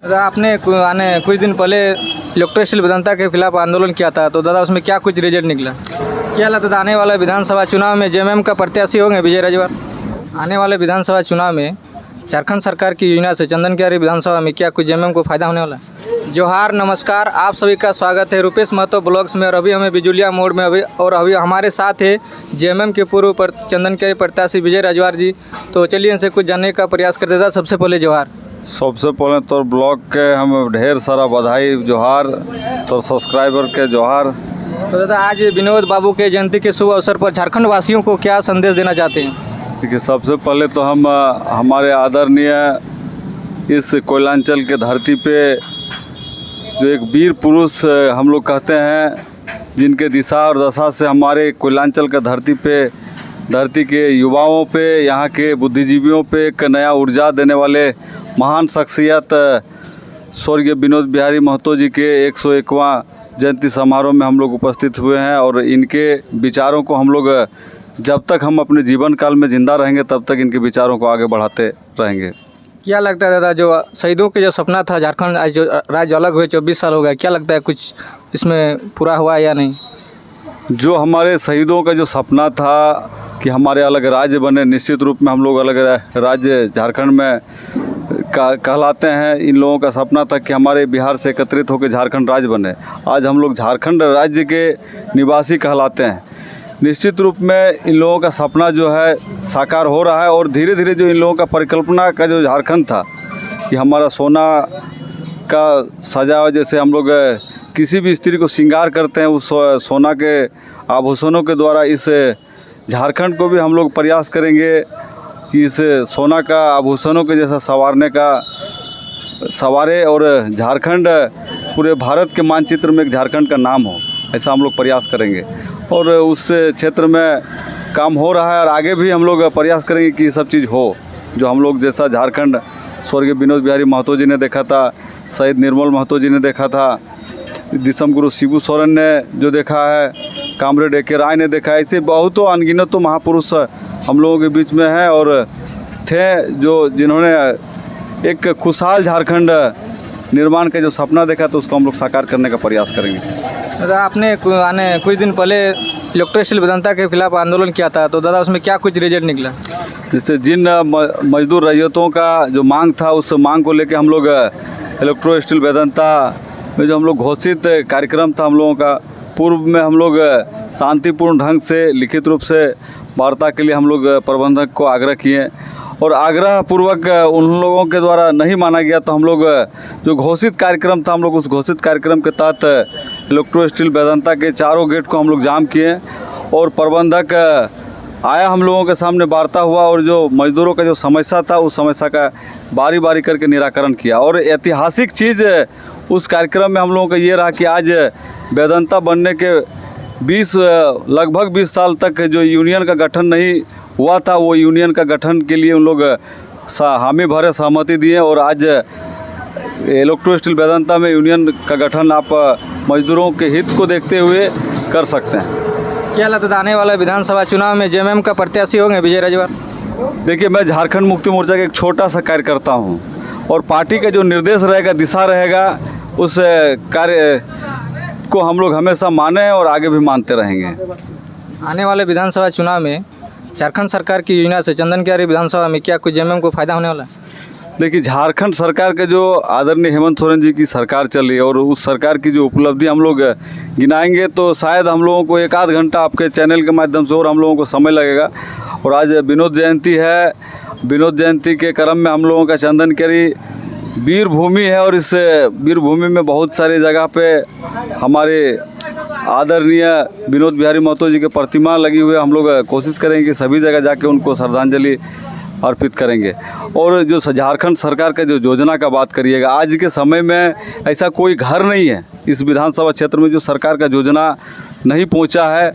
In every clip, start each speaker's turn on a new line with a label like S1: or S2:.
S1: दादा आपने कुछ दिन पहले इलेक्ट्रोस्टील वेदांता के खिलाफ आंदोलन किया था, तो दादा उसमें क्या कुछ रिजल्ट निकला? क्या लगता था आने वाले विधानसभा चुनाव में जेएमएम का प्रत्याशी होंगे विजय राजभर? आने वाले विधानसभा चुनाव में झारखंड सरकार की योजना से चंदन क्यारी विधानसभा में क्या कुछ जेएमएम को फायदा होने वाला है? जोहार, नमस्कार, आप सभी का स्वागत है रुपेश महतो ब्लॉग्स में। और अभी हमें बिजुलिया मोड़ में अभी हमारे साथ है जेएमएम के पूर्व चंदन क्यारी प्रत्याशी विजय राजभर जी। तो चलिए इनसे कुछ जानने का प्रयास करते था। सबसे पहले जोहार।
S2: सबसे पहले तो ब्लॉग के हम ढेर सारा बधाई जोहार, तो सब्सक्राइबर के जोहार।
S1: तो दादा आज विनोद बाबू के जयंती के शुभ अवसर पर झारखंड वासियों को क्या संदेश देना चाहते हैं?
S2: देखिए, सबसे पहले तो हम हमारे आदरणीय इस कोयलांचल के धरती पे जो एक वीर पुरुष हम लोग कहते हैं, जिनके दिशा और दशा से हमारे कोयलांचल के धरती के युवाओं पे, यहाँ के बुद्धिजीवियों पे एक नया ऊर्जा देने वाले महान शख्सियत स्वर्गीय विनोद बिहारी महतो जी के 101वां जयंती समारोह में हम लोग उपस्थित हुए हैं। और इनके विचारों को हम लोग जब तक हम अपने जीवन काल में ज़िंदा रहेंगे तब तक इनके विचारों को आगे बढ़ाते रहेंगे।
S1: क्या लगता है दादा, जो शहीदों के जो सपना था झारखंड आज जो राज्य अलग हुए 24 साल हो गया, क्या लगता है कुछ इसमें पूरा हुआ या नहीं?
S2: जो हमारे शहीदों का जो सपना था कि हमारे अलग राज्य बने, निश्चित रूप में हम लोग अलग राज्य झारखंड में कहलाते हैं। इन लोगों का सपना था कि हमारे बिहार से एकत्रित होकर झारखंड राज्य बने। आज हम लोग झारखंड राज्य के निवासी कहलाते हैं। निश्चित रूप में इन लोगों का सपना जो है साकार हो रहा है। और धीरे धीरे जो इन लोगों का परिकल्पना का जो झारखंड था कि हमारा सोना का सजा, जैसे हम लोग किसी भी स्त्री को श्रृंगार करते हैं उस सोना के आभूषणों के द्वारा, इस झारखंड को भी हम लोग प्रयास करेंगे कि इस सोना का आभूषणों के जैसा सवारे और झारखंड पूरे भारत के मानचित्र में एक झारखंड का नाम हो, ऐसा हम लोग प्रयास करेंगे। और उस क्षेत्र में काम हो रहा है और आगे भी हम लोग प्रयास करेंगे कि ये सब चीज़ हो, जो हम लोग जैसा झारखंड स्वर्गीय विनोद बिहारी महतो जी ने देखा था, शहीद निर्मल महतो जी ने देखा था, दिसम गुरु शिबू सोरेन ने जो देखा है, कामरेड ए के राय ने देखा है, ऐसे बहुतों अनगिनत महापुरुष हम लोगों के बीच में हैं और थे जो जिन्होंने एक खुशहाल झारखंड निर्माण का जो सपना देखा, तो उसको हम लोग साकार करने का प्रयास करेंगे।
S1: दादा आपने कुछ दिन पहले इलेक्ट्रोस्टील वेदांता के खिलाफ आंदोलन किया था, तो दादा उसमें क्या कुछ रिजल्ट निकला?
S2: जिससे जिन मजदूर रैयतों का जो मांग था, उस मांग को लेकर हम लोग इलेक्ट्रोस्टील वेदांता में जो हम लोग घोषित कार्यक्रम था हम लोगों का, पूर्व में हम लोग शांतिपूर्ण ढंग से लिखित रूप से वार्ता के लिए हम लोग प्रबंधक को आग्रह किए और आग्रह पूर्वक उन लोगों के द्वारा नहीं माना गया, तो हम लोग जो घोषित कार्यक्रम था, हम लोग उस घोषित कार्यक्रम के तहत इलेक्ट्रोस्टील वेदांता के चारों गेट को हम लोग जाम किए और प्रबंधक आया, हम लोगों के सामने वार्ता हुआ और जो मजदूरों का जो समस्या था उस समस्या का बारी बारी करके निराकरण किया। और ऐतिहासिक चीज़ उस कार्यक्रम में हम लोगों का ये रहा कि आज वेदांता बनने के लगभग 20 साल तक जो यूनियन का गठन नहीं हुआ था, वो यूनियन का गठन के लिए उन लोग हामी भरे सहमति दिए और आज इलेक्ट्रोस्टील वेदांता में यूनियन का गठन आप मजदूरों के हित को देखते हुए कर सकते हैं।
S1: क्या लगता था आने वाला विधानसभा चुनाव में जेएमएम का प्रत्याशी होंगे विजय राजभर?
S2: देखिए, मैं झारखंड मुक्ति मोर्चा का एक छोटा सा कार्यकर्ता हूँ और पार्टी का जो निर्देश रहेगा, दिशा रहेगा, उस कार्य को हम लोग हमेशा माने और आगे भी मानते रहेंगे।
S1: आने वाले विधानसभा चुनाव में झारखंड सरकार की योजना से चंदन क्यारी विधानसभा में क्या कुछ जेएमएम को फायदा होने वाला है?
S2: देखिए, झारखंड सरकार के जो आदरणीय हेमंत सोरेन जी की सरकार चली और उस सरकार की जो उपलब्धि हम लोग गिनाएंगे तो शायद हम लोगों को 1 आध घंटा आपके चैनल के माध्यम से और हम लोगों को समय लगेगा। और आज विनोद जयंती है, विनोद जयंती के क्रम में हम लोगों का चंदन क्यारी वीर भूमि है और इस वीर भूमि में बहुत सारी जगह पे हमारे आदरणीय विनोद बिहारी महतो जी के प्रतिमा लगी हुई है। हम लोग कोशिश करेंगे कि सभी जगह जाके उनको श्रद्धांजलि अर्पित करेंगे। और जो झारखंड सरकार का जो योजना का बात करिएगा, आज के समय में ऐसा कोई घर नहीं है इस विधानसभा क्षेत्र में जो सरकार का योजना नहीं पहुंचा है।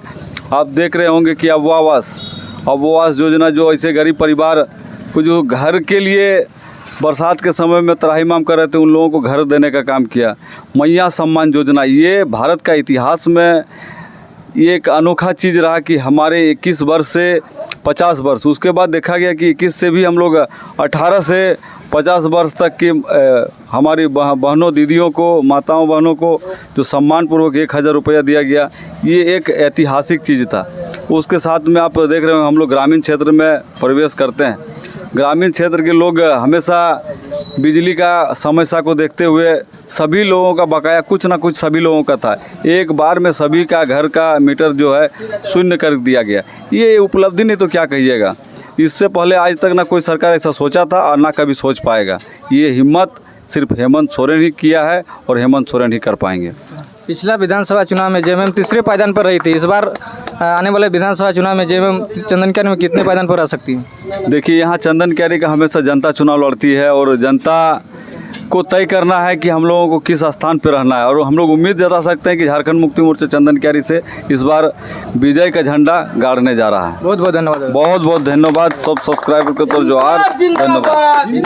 S2: आप देख रहे होंगे कि आवास योजना जो ऐसे गरीब परिवार को जो घर के लिए बरसात के समय में त्राहिमाम कर रहे थे, उन लोगों को घर देने का काम किया। मैया सम्मान योजना, ये भारत का इतिहास में ये एक अनोखा चीज़ रहा कि हमारे 21 वर्ष से 50 वर्ष, उसके बाद देखा गया कि 21 से भी हम लोग 18 से 50 वर्ष तक की हमारी बहनों दीदियों को, माताओं बहनों को जो सम्मानपूर्वक 1000 रुपया दिया गया, ये एक ऐतिहासिक चीज़ था। उसके साथ में आप देख रहे हो हम लोग ग्रामीण क्षेत्र में प्रवेश करते हैं। ग्रामीण क्षेत्र के लोग हमेशा बिजली का समस्या को देखते हुए सभी लोगों का बकाया कुछ ना कुछ सभी लोगों का था, एक बार में सभी का घर का मीटर जो है शून्य कर दिया गया। ये उपलब्धि नहीं तो क्या कहिएगा। इससे पहले आज तक ना कोई सरकार ऐसा सोचा था और ना कभी सोच पाएगा। ये हिम्मत सिर्फ हेमंत सोरेन ही किया है और हेमंत सोरेन ही कर पाएंगे।
S1: पिछला विधानसभा चुनाव में जेएमएम तीसरे पायदान पर रही थी, इस बार आने वाले विधानसभा चुनाव में जेएमएम चंदन क्यारी में कितने पायदान पर आ सकती है?
S2: देखिए, यहाँ चंदन क्यारी का हमेशा जनता चुनाव लड़ती है और जनता को तय करना है कि हम लोगों को किस स्थान पर रहना है। और हम लोग उम्मीद जता सकते हैं कि झारखंड मुक्ति मोर्चा चंदन क्यारी से इस बार विजय का झंडा गाड़ने जा रहा है।
S1: बहुत बहुत धन्यवाद।
S2: बहुत बहुत धन्यवाद सब सब्सक्राइबर के तो जोहार, धन्यवाद।